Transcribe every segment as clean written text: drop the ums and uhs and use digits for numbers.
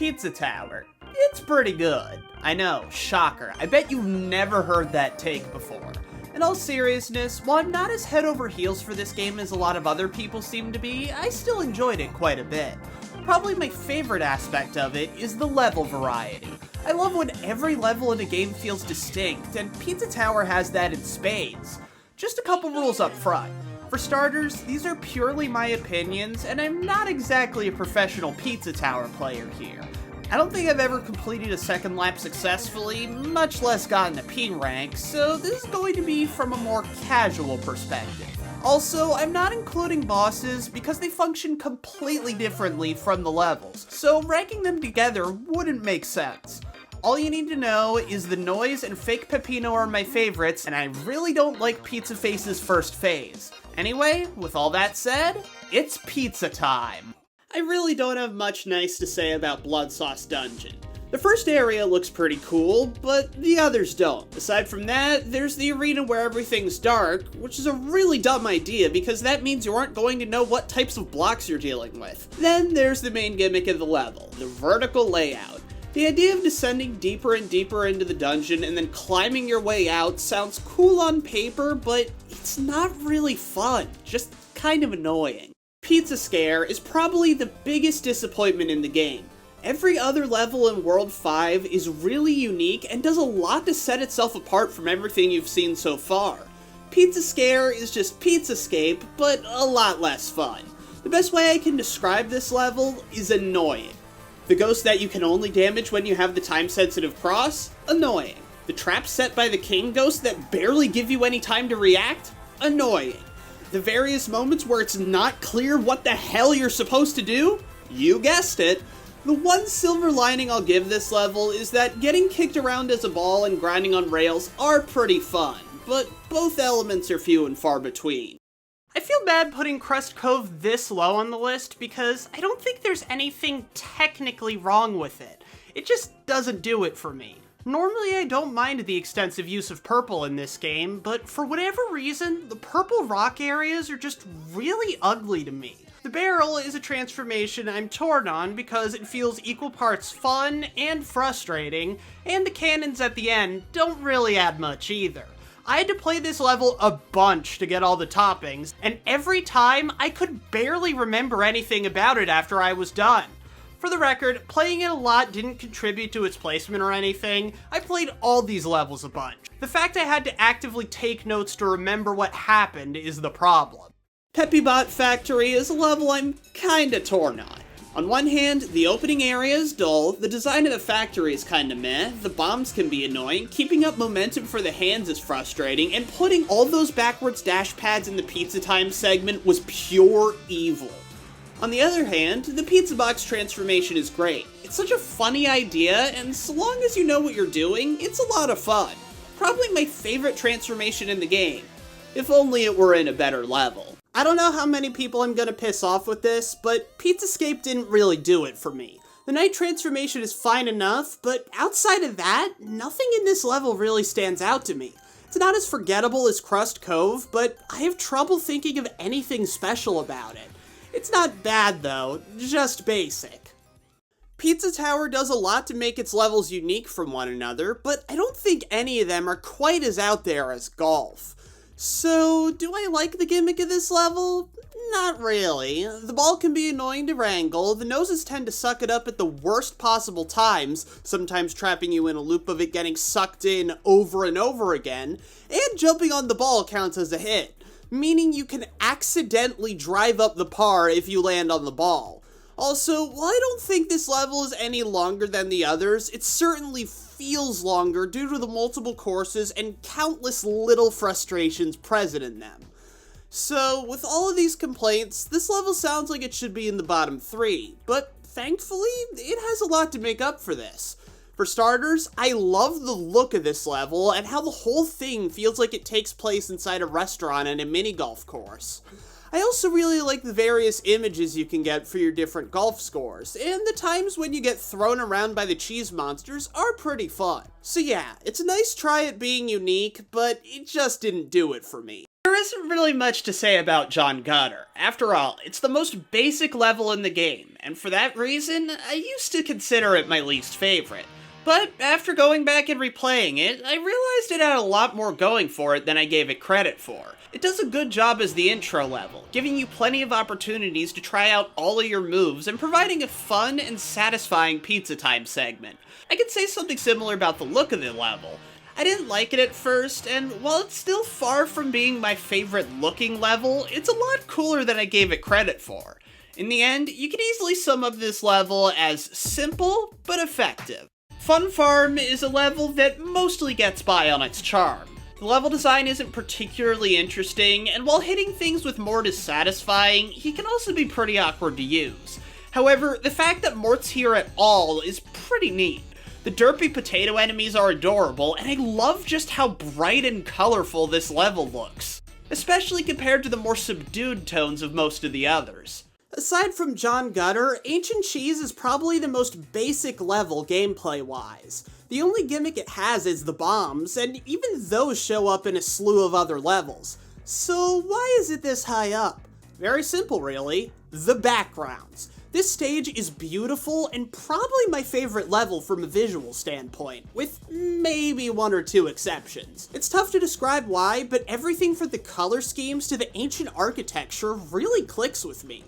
Pizza Tower. It's pretty good. I know, shocker. I bet you've never heard that take before. In all seriousness, while I'm not as head over heels for this game as a lot of other people seem to be, I still enjoyed it quite a bit. Probably my favorite aspect of it is the level variety. I love when every level in a game feels distinct, and Pizza Tower has that in spades. Just a couple rules up front. For starters, these are purely my opinions, and I'm not exactly a professional Pizza Tower player here. I don't think I've ever completed a second lap successfully, much less gotten a P rank, so this is going to be from a more casual perspective. Also, I'm not including bosses because they function completely differently from the levels, so ranking them together wouldn't make sense. All you need to know is the noise and fake Peppino are my favorites, and I really don't like Pizza Face's first phase. Anyway, with all that said, it's pizza time. I really don't have much nice to say about Blood Sauce Dungeon. The first area looks pretty cool, but the others don't. Aside from that, there's the arena where everything's dark, which is a really dumb idea because that means you aren't going to know what types of blocks you're dealing with. Then there's the main gimmick of the level, the vertical layout. The idea of descending deeper and deeper into the dungeon and then climbing your way out sounds cool on paper, but it's not really fun, just kind of annoying. Pizza Scare is probably the biggest disappointment in the game. Every other level in World 5 is really unique and does a lot to set itself apart from everything you've seen so far. Pizza Scare is just Pizzascape, but a lot less fun. The best way I can describe this level is annoying. The ghost that you can only damage when you have the time-sensitive cross? Annoying. The traps set by the king ghost that barely give you any time to react? Annoying. The various moments where it's not clear what the hell you're supposed to do? You guessed it. The one silver lining I'll give this level is that getting kicked around as a ball and grinding on rails are pretty fun, but both elements are few and far between. I feel bad putting Crest Cove this low on the list because I don't think there's anything technically wrong with it. It just doesn't do it for me. Normally I don't mind the extensive use of purple in this game, but for whatever reason, the purple rock areas are just really ugly to me. The barrel is a transformation I'm torn on because it feels equal parts fun and frustrating, and the cannons at the end don't really add much either. I had to play this level a bunch to get all the toppings, and every time I could barely remember anything about it after I was done. For the record, playing it a lot didn't contribute to its placement or anything. I played all these levels a bunch. The fact I had to actively take notes to remember what happened is the problem. Peppy Bot Factory is a level I'm kinda torn on. On one hand, the opening area is dull, the design of the factory is kinda meh, the bombs can be annoying, keeping up momentum for the hands is frustrating, and putting all those backwards dash pads in the pizza time segment was pure evil. On the other hand, the pizza box transformation is great. It's such a funny idea, and so long as you know what you're doing, it's a lot of fun. Probably my favorite transformation in the game. If only it were in a better level. I don't know how many people I'm gonna piss off with this, but Pizzascape didn't really do it for me. The night transformation is fine enough, but outside of that, nothing in this level really stands out to me. It's not as forgettable as Crest Cove, but I have trouble thinking of anything special about it. It's not bad though, just basic. Pizza Tower does a lot to make its levels unique from one another, but I don't think any of them are quite as out there as Golf. So, do I like the gimmick of this level? Not really. The ball can be annoying to wrangle, the noses tend to suck it up at the worst possible times, sometimes trapping you in a loop of it getting sucked in over and over again, and jumping on the ball counts as a hit, meaning you can accidentally drive up the par if you land on the ball. Also, while I don't think this level is any longer than the others, it certainly feels longer due to the multiple courses and countless little frustrations present in them. So, with all of these complaints, this level sounds like it should be in the bottom 3, but thankfully, it has a lot to make up for this. For starters, I love the look of this level and how the whole thing feels like it takes place inside a restaurant and a mini golf course. I also really like the various images you can get for your different golf scores, and the times when you get thrown around by the cheese monsters are pretty fun. So yeah, it's a nice try at being unique, but it just didn't do it for me. There isn't really much to say about John Goddard. After all, it's the most basic level in the game, and for that reason, I used to consider it my least favorite. But after going back and replaying it, I realized it had a lot more going for it than I gave it credit for. It does a good job as the intro level, giving you plenty of opportunities to try out all of your moves and providing a fun and satisfying pizza time segment. I could say something similar about the look of the level. I didn't like it at first, and while it's still far from being my favorite looking level, it's a lot cooler than I gave it credit for. In the end, you can easily sum up this level as simple, but effective. Fun Farm is a level that mostly gets by on its charm. The level design isn't particularly interesting, and while hitting things with Mort is satisfying, he can also be pretty awkward to use. However, the fact that Mort's here at all is pretty neat. The derpy potato enemies are adorable, and I love just how bright and colorful this level looks, especially compared to the more subdued tones of most of the others. Aside from John Goddard, Ancient Cheese is probably the most basic level gameplay-wise. The only gimmick it has is the bombs, and even those show up in a slew of other levels. So why is it this high up? Very simple really, the backgrounds. This stage is beautiful and probably my favorite level from a visual standpoint, with maybe one or two exceptions. It's tough to describe why, but everything from the color schemes to the ancient architecture really clicks with me.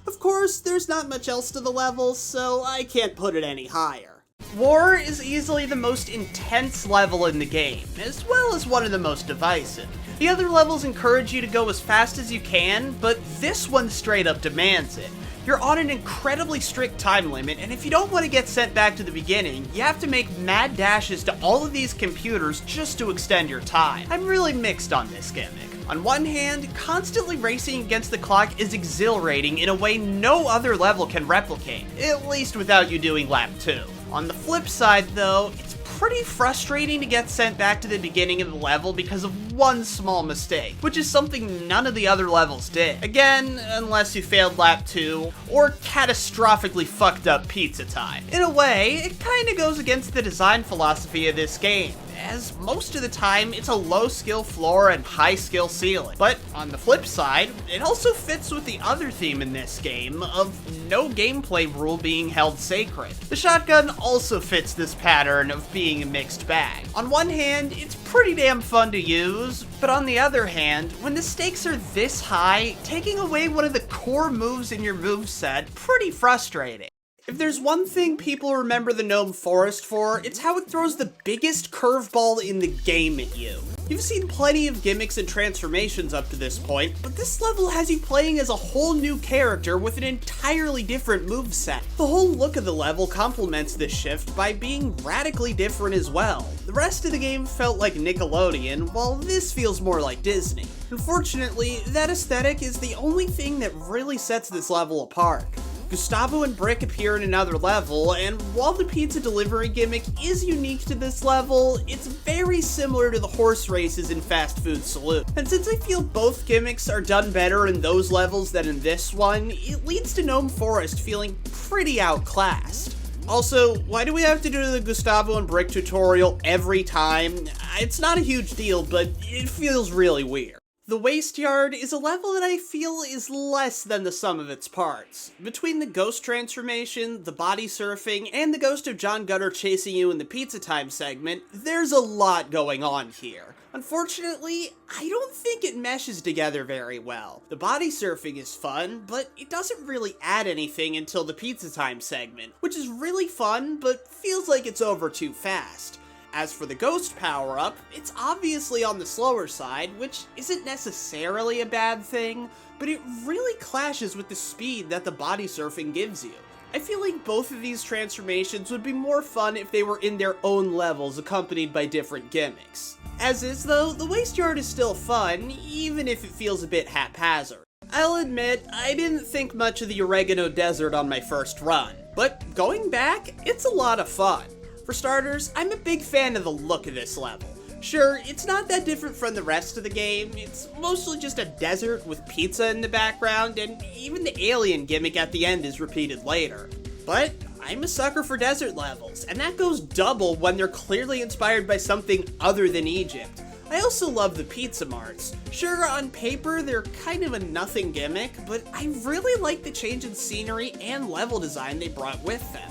Of course, there's not much else to the level, so I can't put it any higher. War is easily the most intense level in the game, as well as one of the most divisive. The other levels encourage you to go as fast as you can, but this one straight up demands it. You're on an incredibly strict time limit, and if you don't want to get sent back to the beginning, you have to make mad dashes to all of these computers just to extend your time. I'm really mixed on this gimmick. On one hand, constantly racing against the clock is exhilarating in a way no other level can replicate, at least without you doing lap 2. On the flip side though, it's pretty frustrating to get sent back to the beginning of the level because of one small mistake, which is something none of the other levels did. Again, unless you failed lap 2, or catastrophically fucked up pizza time. In a way, it kinda goes against the design philosophy of this game, as most of the time it's a low skill floor and high skill ceiling. But on the flip side, it also fits with the other theme in this game of no gameplay rule being held sacred. The shotgun also fits this pattern of being a mixed bag. On one hand, it's pretty damn fun to use, but on the other hand, when the stakes are this high, taking away one of the core moves in your moveset, pretty frustrating. If there's one thing people remember the Gnome Forest for, it's how it throws the biggest curveball in the game at you. You've seen plenty of gimmicks and transformations up to this point, but this level has you playing as a whole new character with an entirely different moveset. The whole look of the level complements this shift by being radically different as well. The rest of the game felt like Nickelodeon, while this feels more like Disney. Unfortunately, that aesthetic is the only thing that really sets this level apart. Gustavo and Brick appear in another level, and while the pizza delivery gimmick is unique to this level, it's very similar to the horse races in Fast Food Saloon. And since I feel both gimmicks are done better in those levels than in this one, it leads to Gnome Forest feeling pretty outclassed. Also, why do we have to do the Gustavo and Brick tutorial every time? It's not a huge deal, but it feels really weird. The Wasteyard is a level that I feel is less than the sum of its parts. Between the ghost transformation, the body surfing, and the ghost of John Goddard chasing you in the pizza time segment, there's a lot going on here. Unfortunately, I don't think it meshes together very well. The body surfing is fun, but it doesn't really add anything until the pizza time segment, which is really fun, but feels like it's over too fast. As for the ghost power-up, it's obviously on the slower side, which isn't necessarily a bad thing, but it really clashes with the speed that the body surfing gives you. I feel like both of these transformations would be more fun if they were in their own levels accompanied by different gimmicks. As is though, the Wasteyard is still fun, even if it feels a bit haphazard. I'll admit, I didn't think much of the Oregano Desert on my first run, but going back, it's a lot of fun. For starters, I'm a big fan of the look of this level. Sure, it's not that different from the rest of the game, it's mostly just a desert with pizza in the background, and even the alien gimmick at the end is repeated later. But I'm a sucker for desert levels, and that goes double when they're clearly inspired by something other than Egypt. I also love the pizza marts. Sure, on paper, they're kind of a nothing gimmick, but I really like the change in scenery and level design they brought with them.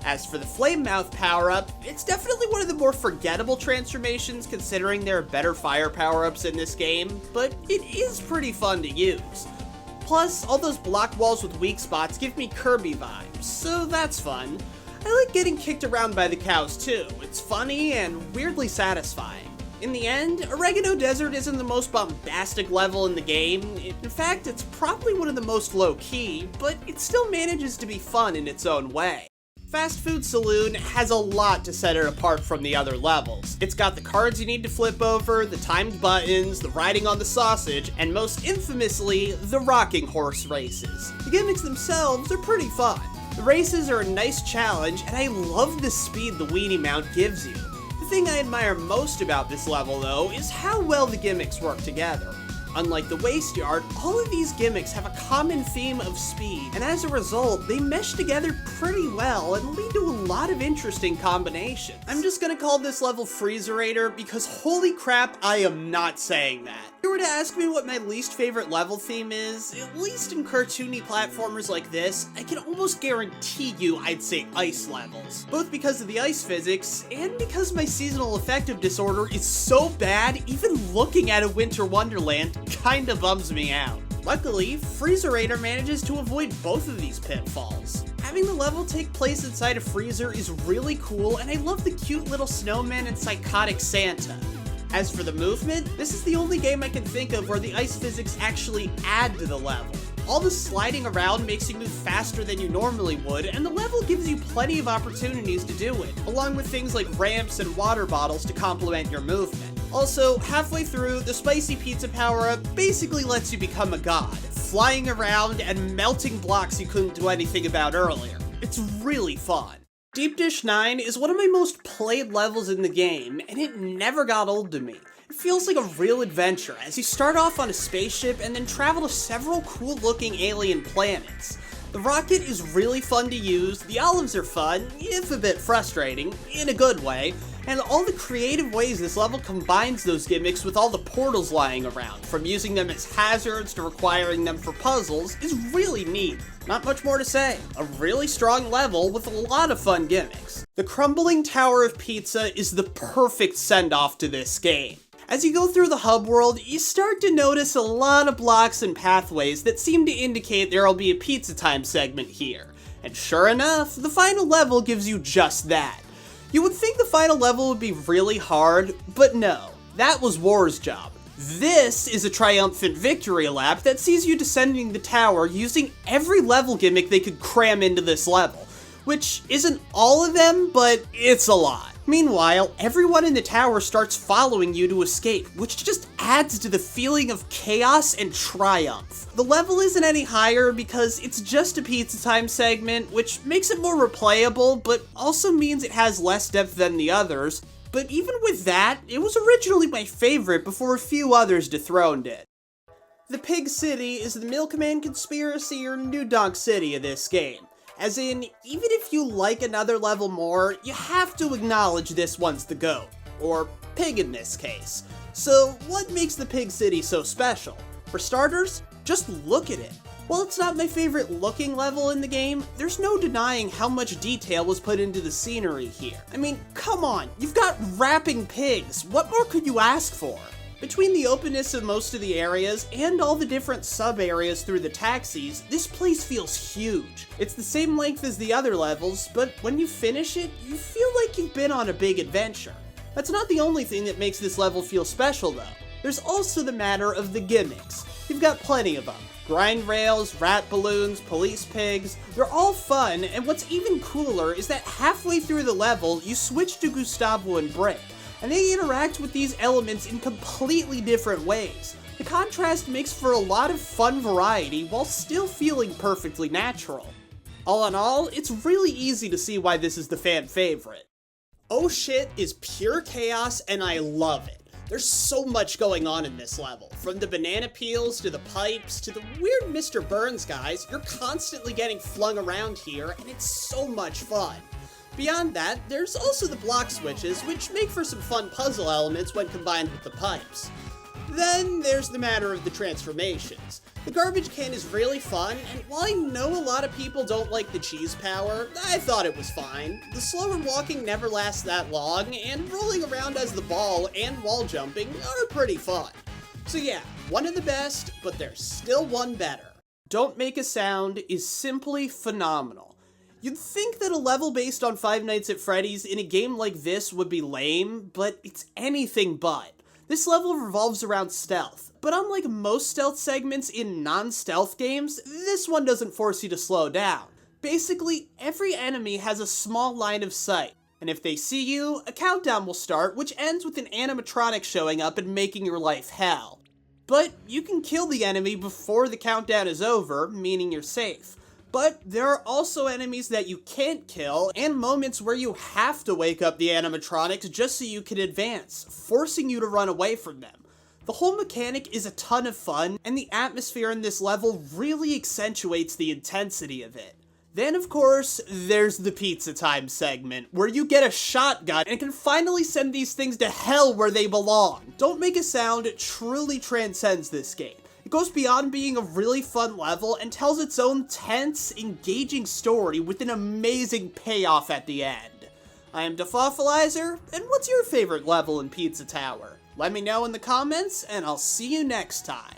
As for the Flame Mouth power-up, it's definitely one of the more forgettable transformations considering there are better fire power-ups in this game, but it is pretty fun to use. Plus, all those block walls with weak spots give me Kirby vibes, so that's fun. I like getting kicked around by the cows too, it's funny and weirdly satisfying. In the end, Oregano Desert isn't the most bombastic level in the game. In fact, it's probably one of the most low-key, but it still manages to be fun in its own way. Fast Food Saloon has a lot to set it apart from the other levels. It's got the cards you need to flip over, the timed buttons, the riding on the sausage, and most infamously, the rocking horse races. The gimmicks themselves are pretty fun. The races are a nice challenge, and I love the speed the weenie mount gives you. The thing I admire most about this level, though, is how well the gimmicks work together. Unlike the Wasteyard, all of these gimmicks have a common theme of speed, and as a result, they mesh together pretty well and lead to a lot of interesting combinations. I'm just gonna call this level Freezerator because holy crap, I am not saying that. If you were to ask me what my least favorite level theme is, at least in cartoony platformers like this, I can almost guarantee you I'd say ice levels. Both because of the ice physics, and because my seasonal affective disorder is so bad, even looking at a winter wonderland kinda bums me out. Luckily, Freezerator manages to avoid both of these pitfalls. Having the level take place inside a freezer is really cool, and I love the cute little snowman and psychotic Santa. As for the movement, this is the only game I can think of where the ice physics actually add to the level. All the sliding around makes you move faster than you normally would, and the level gives you plenty of opportunities to do it, along with things like ramps and water bottles to complement your movement. Also, halfway through, the spicy pizza power-up basically lets you become a god, flying around and melting blocks you couldn't do anything about earlier. It's really fun. Deep Dish 9 is one of my most played levels in the game, and it never got old to me. It feels like a real adventure as you start off on a spaceship and then travel to several cool-looking alien planets. The rocket is really fun to use, the olives are fun, if a bit frustrating, in a good way, and all the creative ways this level combines those gimmicks with all the portals lying around, from using them as hazards to requiring them for puzzles, is really neat. Not much more to say. A really strong level with a lot of fun gimmicks. The crumbling tower of pizza is the perfect send-off to this game. As you go through the hub world, you start to notice a lot of blocks and pathways that seem to indicate there'll be a pizza time segment here. And sure enough, the final level gives you just that. You would think the final level would be really hard, but no, that was War's job. This is a triumphant victory lap that sees you descending the tower using every level gimmick they could cram into this level, which isn't all of them, but it's a lot. Meanwhile, everyone in the tower starts following you to escape, which just adds to the feeling of chaos and triumph. The level isn't any higher because it's just a pizza time segment, which makes it more replayable, but also means it has less depth than the others. But even with that, it was originally my favorite before a few others dethroned it. The Pig City is the Milkman Conspiracy or New Donk City of this game. As in, even if you like another level more, you have to acknowledge this one's the GOAT. Or pig in this case. So what makes the Pig City so special? For starters, just look at it. While it's not my favorite looking level in the game, there's no denying how much detail was put into the scenery here. I mean, come on, you've got rapping pigs, what more could you ask for? Between the openness of most of the areas and all the different sub-areas through the taxis, this place feels huge. It's the same length as the other levels, but when you finish it, you feel like you've been on a big adventure. That's not the only thing that makes this level feel special though. There's also the matter of the gimmicks. You've got plenty of them. Grind rails, rat balloons, police pigs, they're all fun, and what's even cooler is that halfway through the level, you switch to Gustavo and Brick, and they interact with these elements in completely different ways. The contrast makes for a lot of fun variety while still feeling perfectly natural. All in all, it's really easy to see why this is the fan favorite. Oh Shit is pure chaos and I love it. There's so much going on in this level. From the banana peels to the pipes to the weird Mr. Burns guys, you're constantly getting flung around here and it's so much fun. Beyond that, there's also the block switches, which make for some fun puzzle elements when combined with the pipes. Then there's the matter of the transformations. The garbage can is really fun, and while I know a lot of people don't like the cheese power, I thought it was fine. The slower walking never lasts that long, and rolling around as the ball and wall jumping are pretty fun. So yeah, one of the best, but there's still one better. Don't Make a Sound is simply phenomenal. You'd think that a level based on Five Nights at Freddy's in a game like this would be lame, but it's anything but. This level revolves around stealth, but unlike most stealth segments in non-stealth games, this one doesn't force you to slow down. Basically, every enemy has a small line of sight, and if they see you, a countdown will start, which ends with an animatronic showing up and making your life hell. But you can kill the enemy before the countdown is over, meaning you're safe. But there are also enemies that you can't kill, and moments where you have to wake up the animatronics just so you can advance, forcing you to run away from them. The whole mechanic is a ton of fun, and the atmosphere in this level really accentuates the intensity of it. Then, of course, there's the pizza time segment, where you get a shotgun and can finally send these things to hell where they belong. Don't Make a Sound truly transcends this game. It goes beyond being a really fun level and tells its own tense, engaging story with an amazing payoff at the end. I am Defoffalizer, and what's your favorite level in Pizza Tower? Let me know in the comments, and I'll see you next time.